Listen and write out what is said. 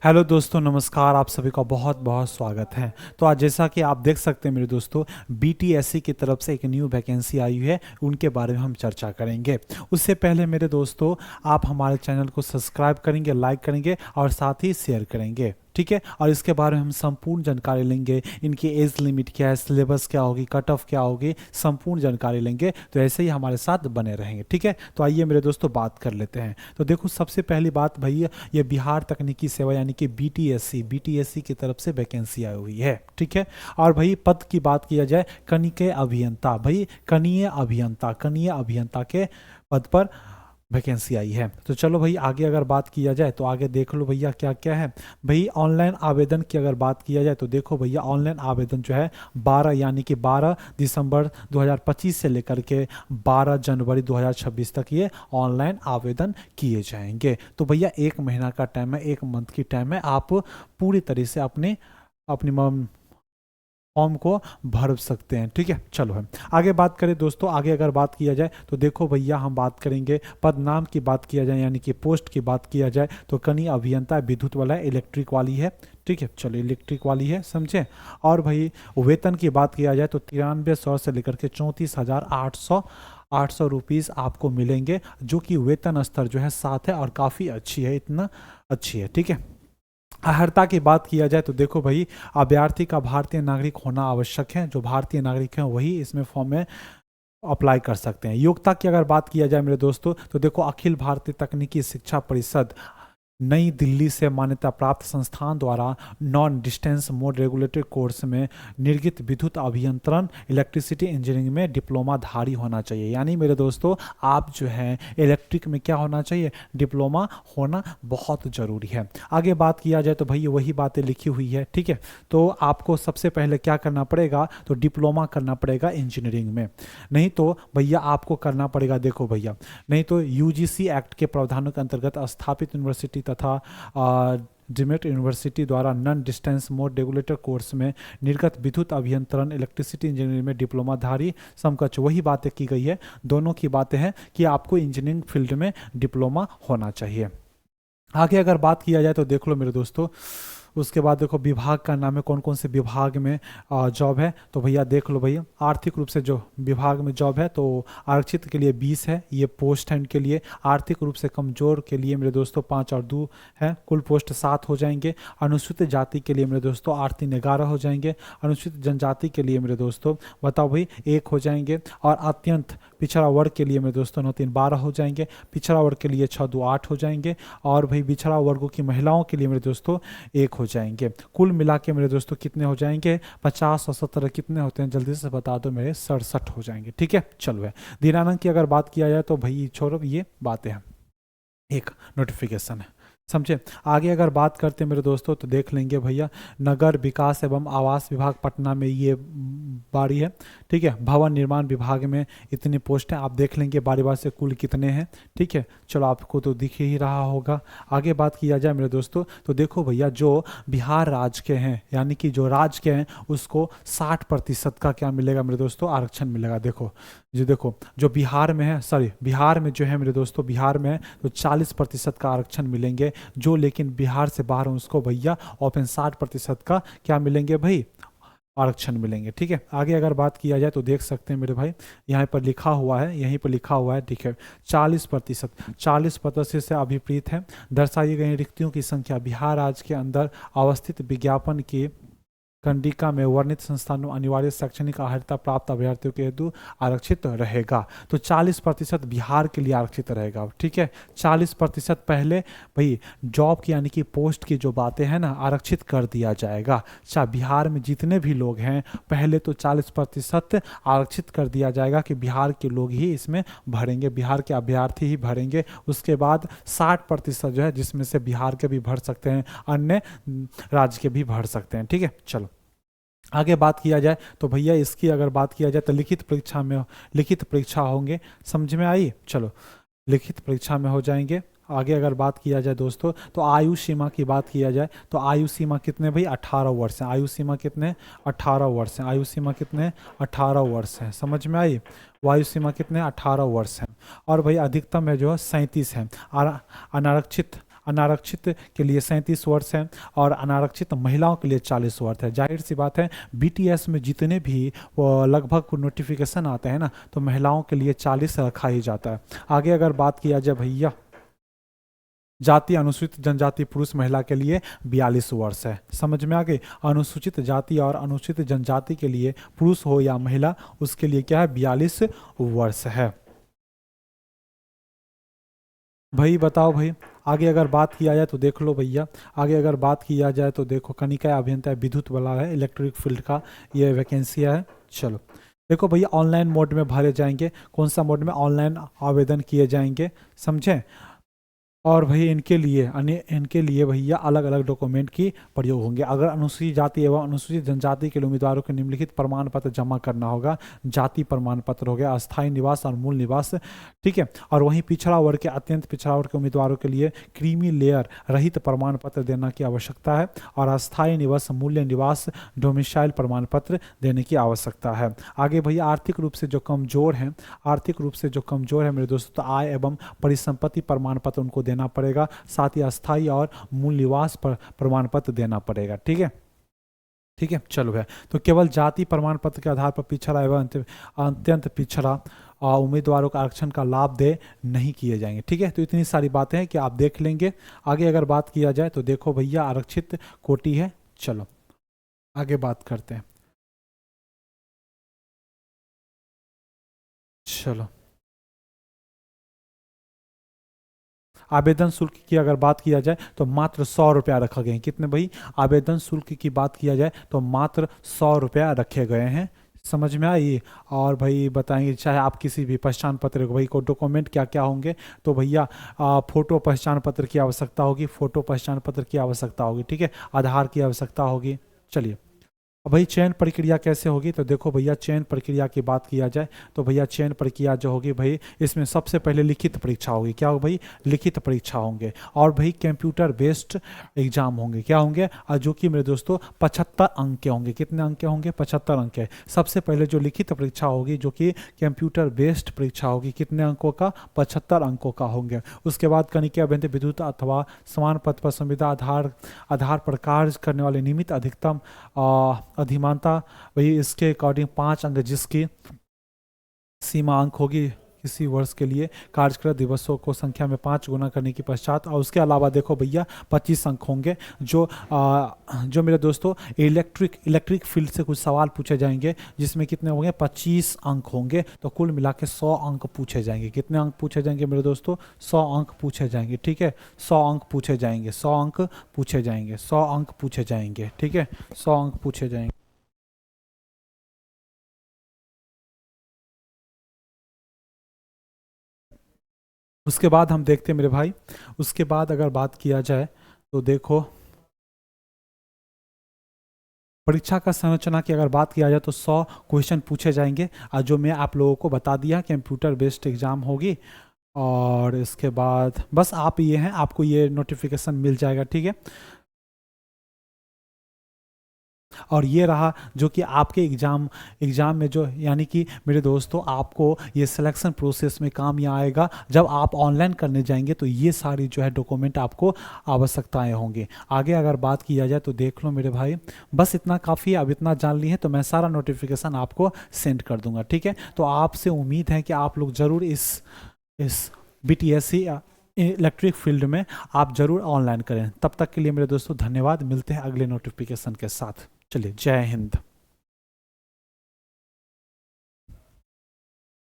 Hello दोस्तों, नमस्कार। आप सभी का बहुत बहुत स्वागत है। तो आज जैसा कि आप देख सकते हैं मेरे दोस्तों, बीटीएससी की तरफ से एक न्यू वैकेंसी आई हुई है, उनके बारे में हम चर्चा करेंगे। उससे पहले मेरे दोस्तों, आप हमारे चैनल को सब्सक्राइब करेंगे, लाइक करेंगे और साथ ही शेयर करेंगे, ठीक है। और इसके बारे में हम संपूर्ण जानकारी लेंगे। इनकी एज लिमिट क्या है, सिलेबस क्या होगी, कट ऑफ क्या होगी, संपूर्ण जानकारी लेंगे। तो ऐसे ही हमारे साथ बने रहेंगे, ठीक है। तो आइए मेरे दोस्तों बात कर लेते हैं। तो देखो, सबसे पहली बात भैया, ये बिहार तकनीकी सेवा यानी कि बीटीएससी की तरफ से वैकेंसी आई हुई है, ठीक है। और भाई पद की बात किया जाए, कनिके अभियंता, भाई कनीय अभियंता के पद पर वैकेंसी आई है। तो चलो भाई आगे अगर बात किया जाए तो आगे देख लो भैया क्या क्या है। भाई ऑनलाइन आवेदन की अगर बात किया जाए तो देखो भैया, ऑनलाइन आवेदन जो है 12 यानी कि 12 दिसंबर 2025 से लेकर के 12 जनवरी 2026 तक ये ऑनलाइन आवेदन किए जाएंगे। तो भैया 1 महीना का टाइम है, 1 मंथ की टाइम है। आप पूरी तरह से अपनी अपनी फॉर्म को भर सकते हैं, ठीक है। चलो है आगे बात करें दोस्तों। आगे अगर बात किया जाए तो देखो भैया, हम बात करेंगे पद नाम की बात किया जाए यानी कि पोस्ट की बात किया जाए तो कनीय अभियंता विद्युत वाला इलेक्ट्रिक वाली है, ठीक है। चलो इलेक्ट्रिक वाली है, समझे। और भाई वेतन की बात किया जाए तो 9300 से लेकर के 34,800 रुपीज़ आपको मिलेंगे, जो कि वेतन स्तर जो है 7 है और काफ़ी अच्छी है, इतना अच्छी है, ठीक है। अर्हता की बात किया जाए तो देखो भाई, अभ्यर्थी का भारतीय नागरिक होना आवश्यक है। जो भारतीय नागरिक हैं वही इसमें फॉर्म में अप्लाई कर सकते हैं। योग्यता की अगर बात किया जाए मेरे दोस्तों तो देखो, अखिल भारतीय तकनीकी शिक्षा परिषद नई दिल्ली से मान्यता प्राप्त संस्थान द्वारा non distance mode regulated course में निर्गत विद्युत अभियंत्रण इलेक्ट्रिसिटी इंजीनियरिंग में डिप्लोमा धारी होना चाहिए। यानी मेरे दोस्तों, आप जो है इलेक्ट्रिक में क्या होना चाहिए, डिप्लोमा होना बहुत ज़रूरी है। आगे बात किया जाए तो भैया वही बातें लिखी हुई है, ठीक है। तो आपको सबसे पहले क्या करना पड़ेगा, तो डिप्लोमा करना पड़ेगा इंजीनियरिंग में। नहीं तो भैया आपको करना पड़ेगा, देखो भैया, नहीं तो यूजीसी एक्ट के प्रावधानों के अंतर्गत स्थापित यूनिवर्सिटी तथा डिमेट यूनिवर्सिटी द्वारा non distance mode regulator course में निर्गत विद्युत अभियंत्रण इलेक्ट्रिसिटी इंजीनियरिंग में डिप्लोमाधारी समकक्ष वही बातें की गई है। दोनों की बातें हैं कि आपको इंजीनियरिंग फील्ड में डिप्लोमा होना चाहिए। आगे अगर बात किया जाए तो देख लो मेरे दोस्तों, उसके बाद देखो विभाग का नाम है, कौन कौन से विभाग में जॉब है। तो भैया देख लो भैया, आर्थिक रूप से जो विभाग में जॉब है तो आरक्षित के लिए 20 है, ये पोस्ट है इनके लिए। आर्थिक रूप से कमजोर के लिए मेरे दोस्तों 5 और 2 है, कुल पोस्ट 7 हो जाएंगे। अनुसूचित जाति के लिए मेरे दोस्तों 8 3 11 हो जाएंगे। अनुसूचित जनजाति के लिए मेरे दोस्तों बताओ भाई 1 हो जाएंगे। और अत्यंत पिछड़ा वर्ग के लिए मेरे दोस्तों 9 3 12 हो जाएंगे। पिछड़ा वर्ग के लिए 6 2 8 हो जाएंगे। और भाई पिछड़ा वर्गों की महिलाओं के लिए मेरे दोस्तों 1 हो जाएंगे। कुल मिला के मेरे दोस्तों कितने हो जाएंगे, 50 और 17 कितने होते हैं, जल्दी से बता दो मेरे, 67 हो जाएंगे, ठीक है। चलो है दिनानंद की अगर बात किया जाए तो भाई छोड़ो, ये बातें हैं, एक नोटिफिकेशन है, समझे। आगे अगर बात करते हैं मेरे दोस्तों तो देख लेंगे भैया, नगर विकास एवं आवास विभाग पटना में ये बारी है, ठीक है। भवन निर्माण विभाग में इतनी पोस्ट हैं, आप देख लेंगे बारी बार से कुल कितने हैं, ठीक है। चलो आपको तो दिख ही रहा होगा। आगे बात किया जाए मेरे दोस्तों तो देखो भैया, जो बिहार राज्य के हैं यानी कि जो राज्य के हैं उसको 60% का क्या मिलेगा मेरे दोस्तों, आरक्षण मिलेगा। देखो जो देखो, जो बिहार में है, सॉरी बिहार में जो है मेरे दोस्तों, बिहार में है तो 40% का आरक्षण मिलेंगे। जो लेकिन बिहार से बाहर उसको भैया ओपन 60% का क्या मिलेंगे भाई, आरक्षण मिलेंगे, ठीक है। आगे अगर बात किया जाए तो देख सकते हैं मेरे भाई, यहाँ पर लिखा हुआ है, यहीं पर लिखा हुआ है, ठीक है। 40% से अभिप्रेत है। दर्शाई गई रिक्तियों की संख्या बिहार राज्य के अंदर अवस्थित विज्ञापन की कंडिका में वर्णित संस्थानों अनिवार्य शैक्षणिक अर्हता प्राप्त अभ्यर्थियों के हेतु आरक्षित रहेगा। तो 40% बिहार के लिए आरक्षित रहेगा, ठीक है। 40% पहले भाई जॉब की यानी कि पोस्ट की जो बातें हैं ना, आरक्षित कर दिया जाएगा। चाहे बिहार में जितने भी लोग हैं पहले तो 40% आरक्षित कर दिया जाएगा कि बिहार के लोग ही इसमें भरेंगे, बिहार के अभ्यर्थी ही भरेंगे। उसके बाद 60% जो है, जिसमें से बिहार के भी भर सकते हैं, अन्य राज्य के भी भर सकते हैं, ठीक है। चलो आगे बात किया जाए तो भैया, इसकी अगर बात किया जाए तो लिखित परीक्षा होंगे, समझ में आई। चलो लिखित परीक्षा में हो जाएंगे। आगे अगर बात किया जाए दोस्तों तो आयु सीमा की बात किया जाए तो आयु सीमा कितने भाई, 18 वर्ष है। आयु सीमा कितने, 18 वर्ष है। आयु सीमा कितने, 18 वर्ष है, समझ में आई। वायु सीमा कितने, 18 वर्ष है। और भाई अधिकतम है जो है 37 है। अनारक्षित अनारक्षित के लिए 37 वर्ष है और अनारक्षित महिलाओं के लिए 40 वर्ष है। जाहिर सी बात है बीटीएस में जितने भी वो लगभग नोटिफिकेशन आते हैं ना, तो महिलाओं के लिए 40 रखा ही जाता है। आगे अगर बात किया जाए भैया, जाति अनुसूचित जनजाति पुरुष महिला के लिए 42 वर्ष है। समझ में आ गई? अनुसूचित जाति और अनुसूचित जनजाति के लिए पुरुष हो या महिला, उसके लिए क्या है, 42 वर्ष है। भाई बताओ भाई, आगे अगर बात किया जाए तो देख लो भैया, आगे अगर बात किया जाए तो देखो कनिका अभियंता विद्युत वाला है, इलेक्ट्रिक फील्ड का ये वैकेंसी है। चलो देखो भैया, ऑनलाइन मोड में भरे जाएंगे। कौन सा मोड में? ऑनलाइन आवेदन किए जाएंगे, समझे? और भाई इनके लिए भैया अलग अलग डॉक्यूमेंट की प्रयोग होंगे। अगर अनुसूचित जाति एवं अनुसूचित जनजाति के लिए उम्मीदवारों को निम्नलिखित प्रमाण पत्र जमा करना होगा। जाति प्रमाण पत्र हो गया, अस्थायी निवास और मूल निवास, ठीक है। और वहीं पिछड़ा वर्ग के, अत्यंत पिछड़ा वर्ग के उम्मीदवारों के लिए क्रीमी लेयर रहित प्रमाण पत्र देने की आवश्यकता है और अस्थायी निवास, मूल्य निवास, डोमिसाइल प्रमाण पत्र देने की आवश्यकता है। आगे भैया आर्थिक रूप से जो कमजोर हैं, आर्थिक रूप से जो कमजोर है मेरे दोस्तों, तो आय एवं परिसंपत्ति प्रमाण पत्र उनको देना पड़ेगा, साथ ही अस्थायी और मूल निवास पर प्रमाण पत्र देना पड़ेगा, ठीक है। ठीक है, चलो है। तो केवल जाति प्रमाण पत्र के आधार पर पिछड़ा एवं अत्यंत पिछड़ा उम्मीदवारों को आरक्षण का लाभ दे नहीं किए जाएंगे, ठीक है। तो इतनी सारी बातें हैं कि आप देख लेंगे। आगे अगर बात किया जाए तो देखो भैया, आरक्षित कोटि है। चलो आगे बात करते हैं। चलो, आवेदन शुल्क की अगर बात किया जाए तो मात्र 100 रुपया रखा गए हैं। कितने भाई? आवेदन शुल्क की बात किया जाए तो मात्र 100 रुपया रखे गए हैं। समझ में आई? और भाई बताएंगे, चाहे आप किसी भी पहचान पत्र को, भाई को डॉक्यूमेंट क्या क्या होंगे, तो भैया फोटो पहचान पत्र की आवश्यकता होगी, फोटो पहचान पत्र की आवश्यकता होगी, ठीक है। आधार की आवश्यकता होगी। चलिए, अब भाई चयन प्रक्रिया कैसे होगी, तो देखो भैया चयन प्रक्रिया की बात किया जाए तो भैया चयन प्रक्रिया जो होगी भाई, इसमें सबसे पहले लिखित परीक्षा होगी। क्या होगा भाई? लिखित परीक्षा होंगे। और भाई कंप्यूटर बेस्ड एग्जाम होंगे। क्या होंगे? जो कि मेरे दोस्तों 75 अंक के होंगे। कितने अंक के होंगे? 75 अंक के। सबसे पहले जो लिखित परीक्षा होगी, जो कि कंप्यूटर बेस्ड परीक्षा होगी, कितने अंकों का? 75 अंकों का होंगे। उसके बाद कनिका अभियंता विद्युत अथवा समान पद पर संविदा आधार पर कार्य करने वाले नियमित अधिकतम अधिमानता, वही इसके अकॉर्डिंग 5 अंक जिसकी सीमा अंक होगी किसी वर्ष के लिए, कार्यक्रत दिवसों को संख्या में 5 गुना करने के पश्चात। और उसके अलावा देखो भैया 25 अंक होंगे जो मेरे दोस्तों इलेक्ट्रिक फील्ड से कुछ सवाल पूछे जाएंगे, जिसमें कितने होंगे? 25 अंक होंगे। तो कुल मिला के 100 अंक पूछे जाएंगे। कितने अंक पूछे जाएंगे मेरे दोस्तों? 100 अंक पूछे जाएंगे, ठीक है। 100 अंक पूछे जाएंगे, 100 अंक पूछे जाएंगे, 100 अंक पूछे जाएंगे, ठीक है। 100 अंक पूछे जाएंगे। उसके बाद हम देखते हैं मेरे भाई, उसके बाद अगर बात किया जाए तो देखो परीक्षा का संरचना की अगर बात किया जाए तो 100 क्वेश्चन पूछे जाएंगे, और जो मैं आप लोगों को बता दिया कंप्यूटर बेस्ड एग्जाम होगी। और इसके बाद बस आप ये हैं, आपको ये नोटिफिकेशन मिल जाएगा, ठीक है। और ये रहा जो कि आपके एग्ज़ाम में जो, यानी कि मेरे दोस्तों आपको ये सिलेक्शन प्रोसेस में काम ये आएगा जब आप ऑनलाइन करने जाएंगे, तो ये सारी जो है डॉक्यूमेंट आपको आवश्यकताएं होंगी। आगे अगर बात किया जाए तो देख लो मेरे भाई, बस इतना काफ़ी है। अब इतना जान ली है तो मैं सारा नोटिफिकेशन आपको सेंड कर दूंगा, ठीक है। तो आपसे उम्मीद है कि आप लोग ज़रूर इस BTSC इलेक्ट्रिक फील्ड में आप ज़रूर ऑनलाइन करें। तब तक के लिए मेरे दोस्तों धन्यवाद। मिलते हैं अगले नोटिफिकेशन के साथ। चलिए, जय हिंद।